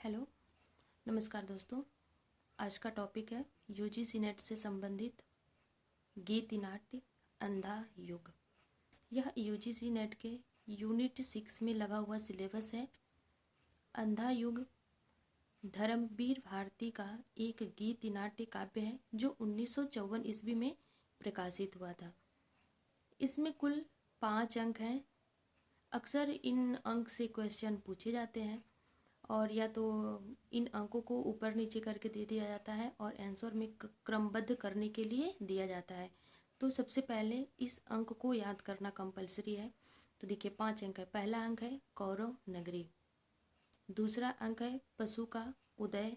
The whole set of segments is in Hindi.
हेलो, नमस्कार दोस्तों। आज का टॉपिक है यूजीसी नेट से संबंधित गीति नाट्य अंधा युग। यह यूजीसी नेट के यूनिट 6 में लगा हुआ सिलेबस है। अंधा युग धर्मवीर भारती का एक गीति नाट्य काव्य है जो 1954 ईस्वी में प्रकाशित हुआ था। इसमें कुल 5 अंक हैं। अक्सर इन अंक से क्वेश्चन पूछे जाते हैं और या तो इन अंकों को ऊपर नीचे करके दे दिया जाता है और आंसर में क्रमबद्ध करने के लिए दिया जाता है। तो सबसे पहले इस अंक को याद करना कंपलसरी है। तो देखिए 5 अंक है। पहला अंक है कौरव नगरी, दूसरा अंक है पशु का उदय,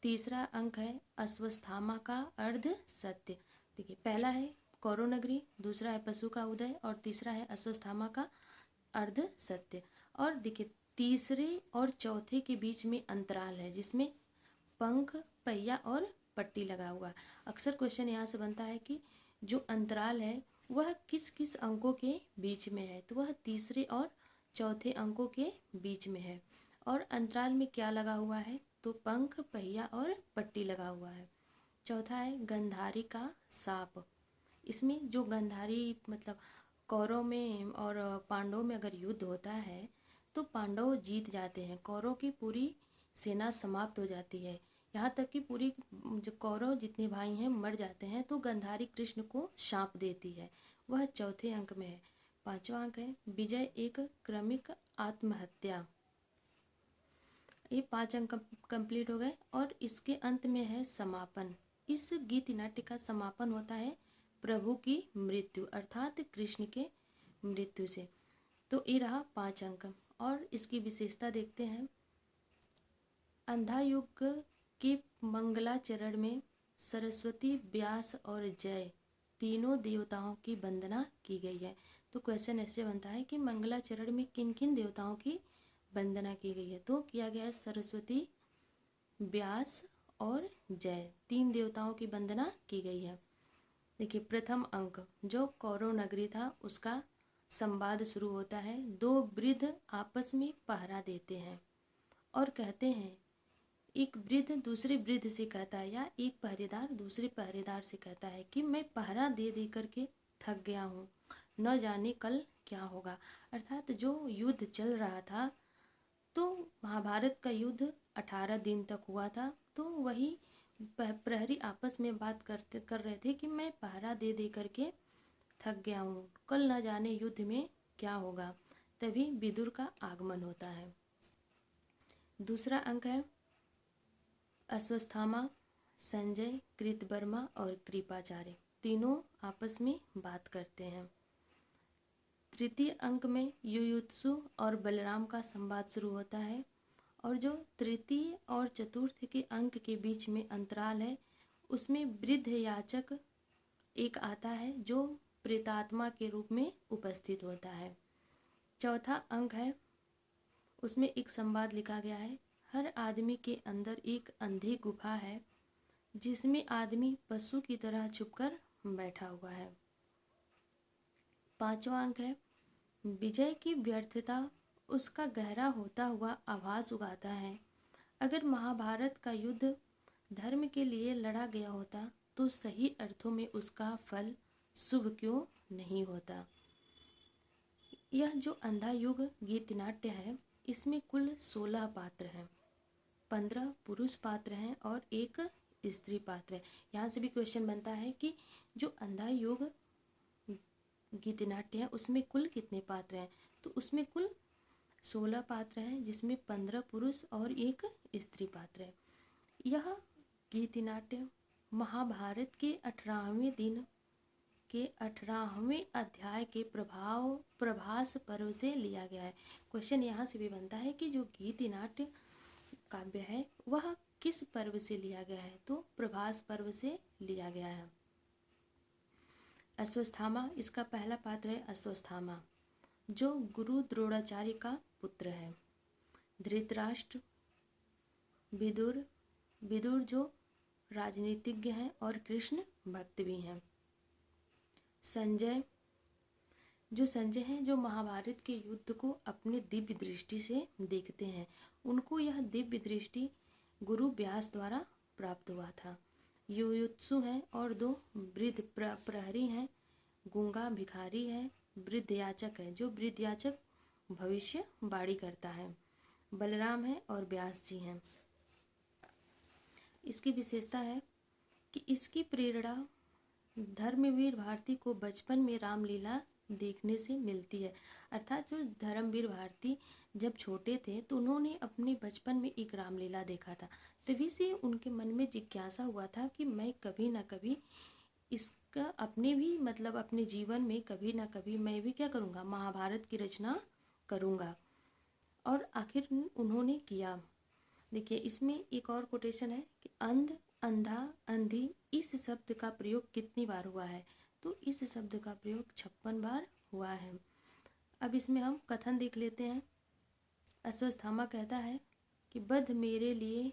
तीसरा अंक है अश्वत्थामा का अर्ध सत्य। देखिए पहला है कौरव नगरी, दूसरा है पशु का उदय और तीसरा है अश्वत्थामा का अर्ध सत्य। और देखिए तीसरे और चौथे के बीच में अंतराल है जिसमें पंख, पहिया और पट्टी लगा हुआ है। अक्सर क्वेश्चन यहाँ से बनता है कि जो अंतराल है वह किस किस अंकों के बीच में है, तो वह तीसरे और चौथे अंकों के बीच में है। और अंतराल में क्या लगा हुआ है, तो पंख, पहिया और पट्टी लगा हुआ है। चौथा है गंधारी का साप। इसमें जो गंधारी मतलब कौरव में और पांडवों में अगर युद्ध होता है तो पांडव जीत जाते हैं, कौरव की पूरी सेना समाप्त हो जाती है, यहाँ तक कि पूरी जो कौरव जितने भाई हैं मर जाते हैं। तो गंधारी कृष्ण को शाप देती है, वह चौथे अंक में है। पांचवा अंक है विजय एक क्रमिक आत्महत्या। ये 5 अंक कंप्लीट हो गए और इसके अंत में है समापन। इस गीत नाट्य का समापन होता है प्रभु की मृत्यु अर्थात कृष्ण के मृत्यु से। तो ये रहा 5 अंक। और इसकी विशेषता देखते हैं। अंधा युग के मंगलाचरण में सरस्वती, व्यास और जय तीनों देवताओं की वंदना की गई है। तो क्वेश्चन ऐसे बनता है कि मंगलाचरण में किन किन देवताओं की वंदना की गई है, तो किया गया है सरस्वती, व्यास और जय, 3 देवताओं की वंदना की गई है। देखिए प्रथम अंक जो कौरव नगरी था उसका संवाद शुरू होता है। 2 वृद्ध आपस में पहरा देते हैं और कहते हैं, एक वृद्ध दूसरे वृद्ध से कहता है या एक पहरेदार दूसरे पहरेदार से कहता है कि मैं पहरा दे दे करके थक गया हूँ, न जाने कल क्या होगा। अर्थात जो युद्ध चल रहा था, तो महाभारत का युद्ध 18 दिन तक हुआ था, तो वही प्रहरी आपस में बात कर रहे थे कि मैं पहरा दे दे करके थक गया हूँ, कल न जाने युद्ध में क्या होगा। तभी विदुर का आगमन होता है। दूसरा अंक है अश्वत्थामा, संजय, कृतवर्मा और कृपाचार्य तीनों आपस में बात करते हैं। तृतीय अंक में युयुत्सु और बलराम का संवाद शुरू होता है। और जो तृतीय और चतुर्थ के अंक के बीच में अंतराल है उसमें वृद्ध याचक एक आता है जो प्रेतात्मा के रूप में उपस्थित होता है। चौथा अंक है उसमें एक संवाद लिखा गया है, हर आदमी के अंदर एक अंधी गुफा है जिसमें आदमी पशु की तरह छुपकर बैठा हुआ है। पांचवा अंक है विजय की व्यर्थता उसका गहरा होता हुआ आभास उगाता है। अगर महाभारत का युद्ध धर्म के लिए लड़ा गया होता तो सही अर्थों में उसका फल शुभ क्यों नहीं होता। यह जो अंधा युग गीत नाट्य है इसमें कुल 16 पात्र हैं, 15 पुरुष पात्र हैं और 1 स्त्री पात्र है। यहाँ से भी क्वेश्चन बनता है कि जो अंधा युग गीत नाट्य है उसमें कुल कितने पात्र हैं, तो उसमें कुल 16 पात्र हैं जिसमें 15 पुरुष और 1 स्त्री पात्र है। यह गीत नाट्य महाभारत के 18वें दिन के 18वें अध्याय के प्रभास पर्व से लिया गया है। क्वेश्चन यहाँ से भी बनता है कि जो गीत नाट्य काव्य है वह किस पर्व से लिया गया है, तो प्रभास पर्व से लिया गया है। अश्वत्थामा, इसका पहला पात्र है अश्वत्थामा जो गुरु द्रोणाचार्य का पुत्र है। धृतराष्ट्र, विदुर, विदुर जो राजनीतिज्ञ हैं और कृष्ण भक्त भी हैं। संजय जो संजय हैं जो महाभारत के युद्ध को अपने दिव्य दृष्टि से देखते हैं। उनको यह दिव्य दृष्टि गुरु व्यास द्वारा प्राप्त हुआ था। युयुत्सु हैं और दो वृद्ध प्रहरी हैं। गूंगा भिखारी है। वृद्ध याचक है जो वृद्ध याचक भविष्य वाणी करता है। बलराम है और व्यास जी हैं। इसकी विशेषता है कि इसकी प्रेरणा धर्मवीर भारती को बचपन में रामलीला देखने से मिलती है। अर्थात जो धर्मवीर भारती जब छोटे थे तो उन्होंने अपने बचपन में एक रामलीला देखा था, तभी से उनके मन में जिज्ञासा हुआ था कि मैं कभी ना कभी इसका अपने भी मतलब अपने जीवन में कभी ना कभी मैं भी क्या करूँगा, महाभारत की रचना करूँगा। और आखिर उन्होंने किया। देखिए इसमें एक और कोटेशन है कि अंध, अंधा, अंधी इस शब्द का प्रयोग कितनी बार हुआ है, तो इस शब्द का प्रयोग 56 बार हुआ है। अब इसमें हम कथन देख लेते हैं। अश्वत्थामा कहता है कि बद्ध मेरे लिए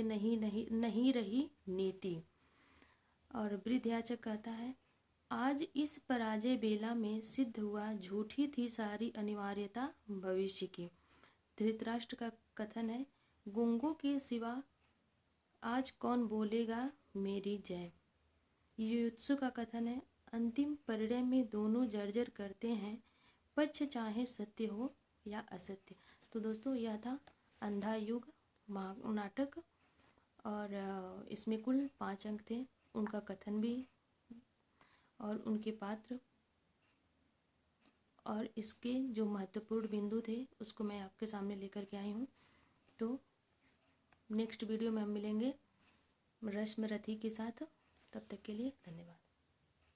नहीं नहीं नहीं रही नीति। और वृद्धयाचक कहता है आज इस पराजय बेला में सिद्ध हुआ झूठी थी सारी अनिवार्यता भविष्य की। धृतराष्ट्र का कथन है गुंगों के सिवा आज कौन बोलेगा मेरी जय। युयुत्सु का कथन है अंतिम परिणय में दोनों जर्जर करते हैं, पक्ष चाहे सत्य हो या असत्य। तो दोस्तों यह था अंधा युग नाटक और इसमें कुल 5 अंक थे। उनका कथन भी और उनके पात्र और इसके जो महत्वपूर्ण बिंदु थे उसको मैं आपके सामने लेकर के आई हूँ। तो नेक्स्ट वीडियो में हम मिलेंगे रश्मि रथी के साथ। तब तक के लिए धन्यवाद।